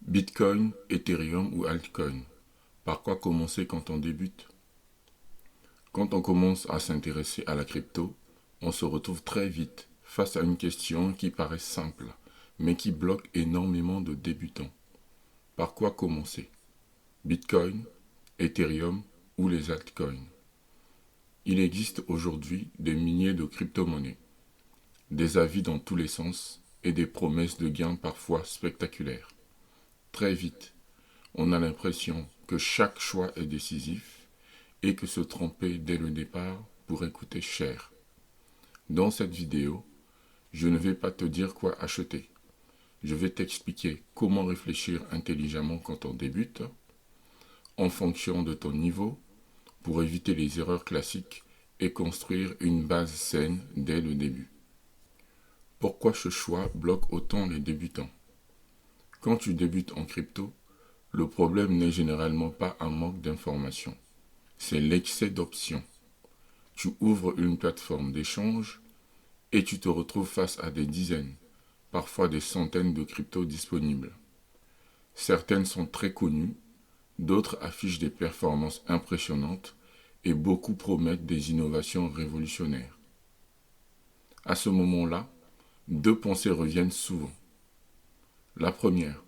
Bitcoin, Ethereum ou altcoin. Par quoi commencer quand on débute? Quand on commence à s'intéresser à la crypto, on se retrouve très vite face à une question qui paraît simple, mais qui bloque énormément de débutants. Par quoi commencer? Bitcoin, Ethereum ou les altcoins? Il existe aujourd'hui des milliers de crypto-monnaies, des avis dans tous les sens et des promesses de gains parfois spectaculaires. Très vite, on a l'impression que chaque choix est décisif et que se tromper dès le départ pourrait coûter cher. Dans cette vidéo, je ne vais pas te dire quoi acheter. Je vais t'expliquer comment réfléchir intelligemment quand on débute, en fonction de ton niveau, pour éviter les erreurs classiques et construire une base saine dès le début. Pourquoi ce choix bloque autant les débutants? Quand tu débutes en crypto, le problème n'est généralement pas un manque d'informations, c'est l'excès d'options. Tu ouvres une plateforme d'échange et tu te retrouves face à des dizaines, parfois des centaines de cryptos disponibles. Certaines sont très connues, d'autres affichent des performances impressionnantes et beaucoup promettent des innovations révolutionnaires. À ce moment-là, deux pensées reviennent souvent. La première,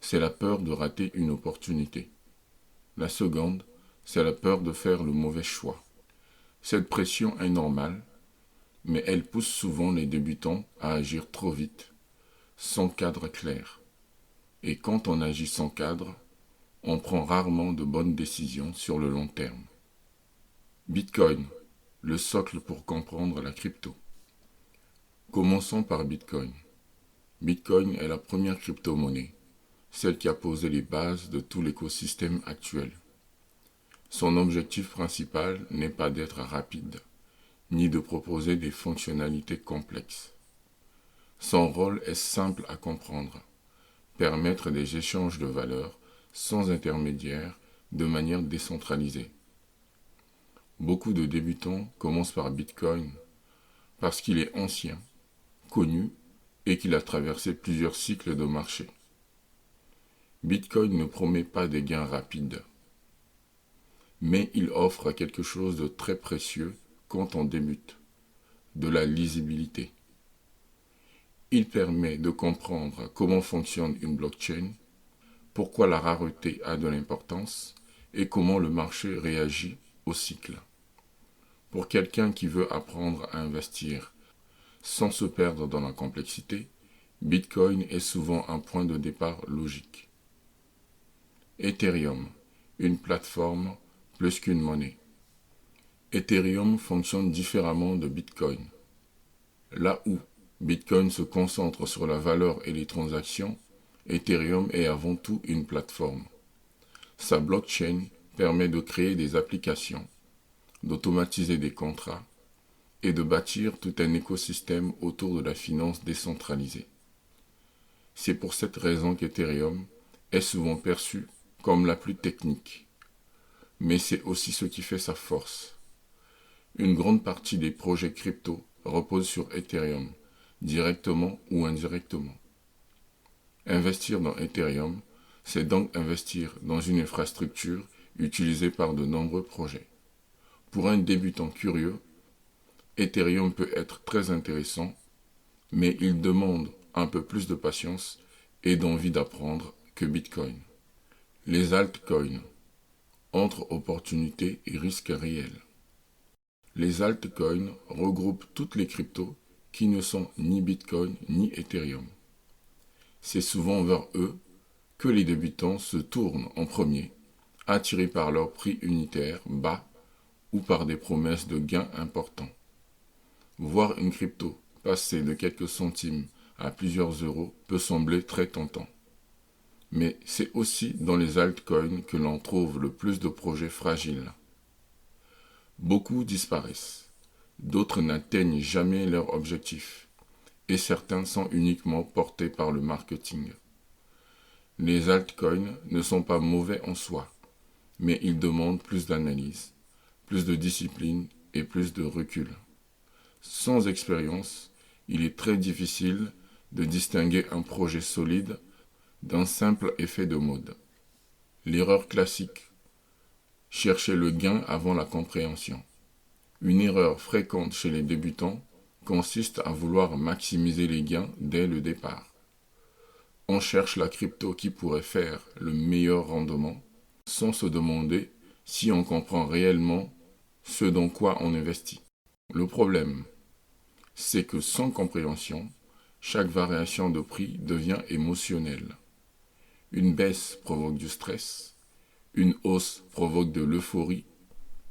c'est la peur de rater une opportunité. La seconde, c'est la peur de faire le mauvais choix. Cette pression est normale, mais elle pousse souvent les débutants à agir trop vite, sans cadre clair. Et quand on agit sans cadre, on prend rarement de bonnes décisions sur le long terme. Bitcoin, le socle pour comprendre la crypto. Commençons par Bitcoin. Bitcoin est la première crypto-monnaie, celle qui a posé les bases de tout l'écosystème actuel. Son objectif principal n'est pas d'être rapide, ni de proposer des fonctionnalités complexes. Son rôle est simple à comprendre, permettre des échanges de valeurs sans intermédiaire de manière décentralisée. Beaucoup de débutants commencent par Bitcoin parce qu'il est ancien, connu et qu'il a traversé plusieurs cycles de marché. Bitcoin ne promet pas des gains rapides, mais il offre quelque chose de très précieux quand on débute, de la lisibilité. Il permet de comprendre comment fonctionne une blockchain, pourquoi la rareté a de l'importance et comment le marché réagit au cycle. Pour quelqu'un qui veut apprendre à investir sans se perdre dans la complexité, Bitcoin est souvent un point de départ logique. Ethereum, une plateforme plus qu'une monnaie. Ethereum fonctionne différemment de Bitcoin. Là où Bitcoin se concentre sur la valeur et les transactions, Ethereum est avant tout une plateforme. Sa blockchain permet de créer des applications, d'automatiser des contrats et de bâtir tout un écosystème autour de la finance décentralisée. C'est pour cette raison qu'Ethereum est souvent perçu comme la plus technique. Mais c'est aussi ce qui fait sa force. Une grande partie des projets crypto reposent sur Ethereum, directement ou indirectement. Investir dans Ethereum, c'est donc investir dans une infrastructure utilisée par de nombreux projets. Pour un débutant curieux, Ethereum peut être très intéressant, mais il demande un peu plus de patience et d'envie d'apprendre que Bitcoin. Les altcoins, entre opportunités et risques réels. Les altcoins regroupent toutes les cryptos qui ne sont ni Bitcoin ni Ethereum. C'est souvent vers eux que les débutants se tournent en premier, attirés par leur prix unitaire bas ou par des promesses de gains importants. Voir une crypto passer de quelques centimes à plusieurs euros peut sembler très tentant. Mais c'est aussi dans les altcoins que l'on trouve le plus de projets fragiles. Beaucoup disparaissent, d'autres n'atteignent jamais leur objectif, et certains sont uniquement portés par le marketing. Les altcoins ne sont pas mauvais en soi, mais ils demandent plus d'analyse, plus de discipline et plus de recul. Sans expérience, il est très difficile de distinguer un projet solide d'un simple effet de mode. L'erreur classique. Chercher le gain avant la compréhension. Une erreur fréquente chez les débutants consiste à vouloir maximiser les gains dès le départ. On cherche la crypto qui pourrait faire le meilleur rendement sans se demander si on comprend réellement ce dans quoi on investit. Le problème, c'est que sans compréhension, chaque variation de prix devient émotionnelle. Une baisse provoque du stress, une hausse provoque de l'euphorie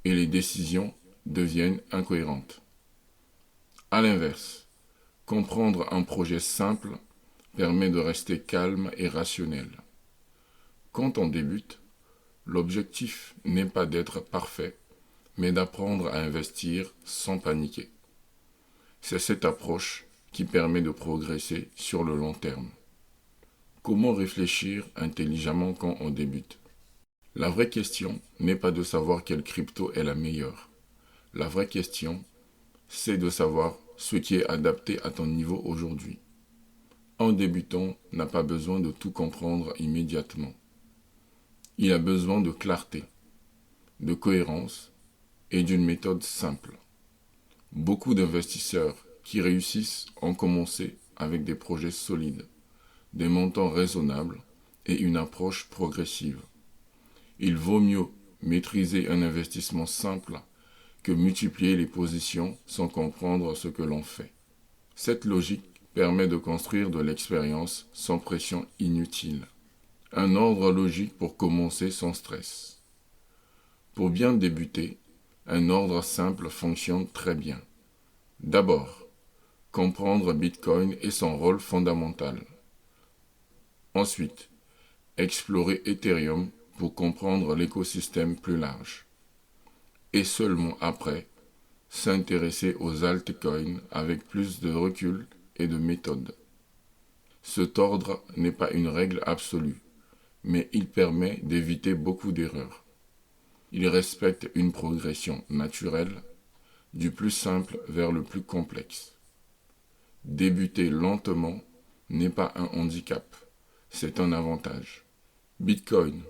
et les décisions deviennent incohérentes. À l'inverse, comprendre un projet simple permet de rester calme et rationnel. Quand on débute, l'objectif n'est pas d'être parfait, mais d'apprendre à investir sans paniquer. C'est cette approche qui permet de progresser sur le long terme. Comment réfléchir intelligemment quand on débute? La vraie question n'est pas de savoir quelle crypto est la meilleure. La vraie question, c'est de savoir ce qui est adapté à ton niveau aujourd'hui. Un débutant n'a pas besoin de tout comprendre immédiatement. Il a besoin de clarté, de cohérence et d'une méthode simple. Beaucoup d'investisseurs qui réussissent ont commencé avec des projets solides, des montants raisonnables et une approche progressive. Il vaut mieux maîtriser un investissement simple que multiplier les positions sans comprendre ce que l'on fait. Cette logique permet de construire de l'expérience sans pression inutile. Un ordre logique pour commencer sans stress. Pour bien débuter, un ordre simple fonctionne très bien. D'abord, comprendre Bitcoin et son rôle fondamental. Ensuite, explorer Ethereum pour comprendre l'écosystème plus large. Et seulement après, s'intéresser aux altcoins avec plus de recul et de méthode. Cet ordre n'est pas une règle absolue, mais il permet d'éviter beaucoup d'erreurs. Il respecte une progression naturelle, du plus simple vers le plus complexe. Débuter lentement n'est pas un handicap, c'est un avantage. Bitcoin,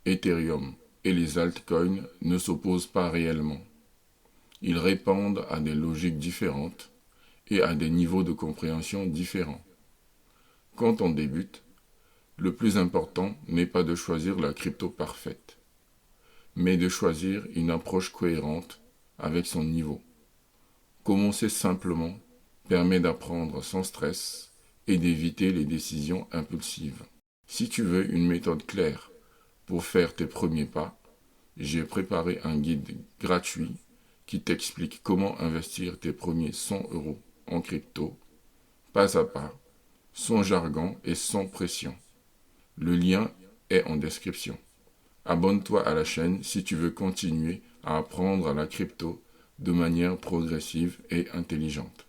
Ethereum et les altcoins ne s'opposent pas réellement. Ils répondent à des logiques différentes et à des niveaux de compréhension différents. Quand on débute, le plus important n'est pas de choisir la crypto parfaite, mais de choisir une approche cohérente avec son niveau. Commencer simplement permet d'apprendre sans stress et d'éviter les décisions impulsives. Si tu veux une méthode claire pour faire tes premiers pas, j'ai préparé un guide gratuit qui t'explique comment investir tes premiers 100 € en crypto, pas à pas, sans jargon et sans pression. Le lien est en description. Abonne-toi à la chaîne si tu veux continuer à apprendre la crypto de manière progressive et intelligente.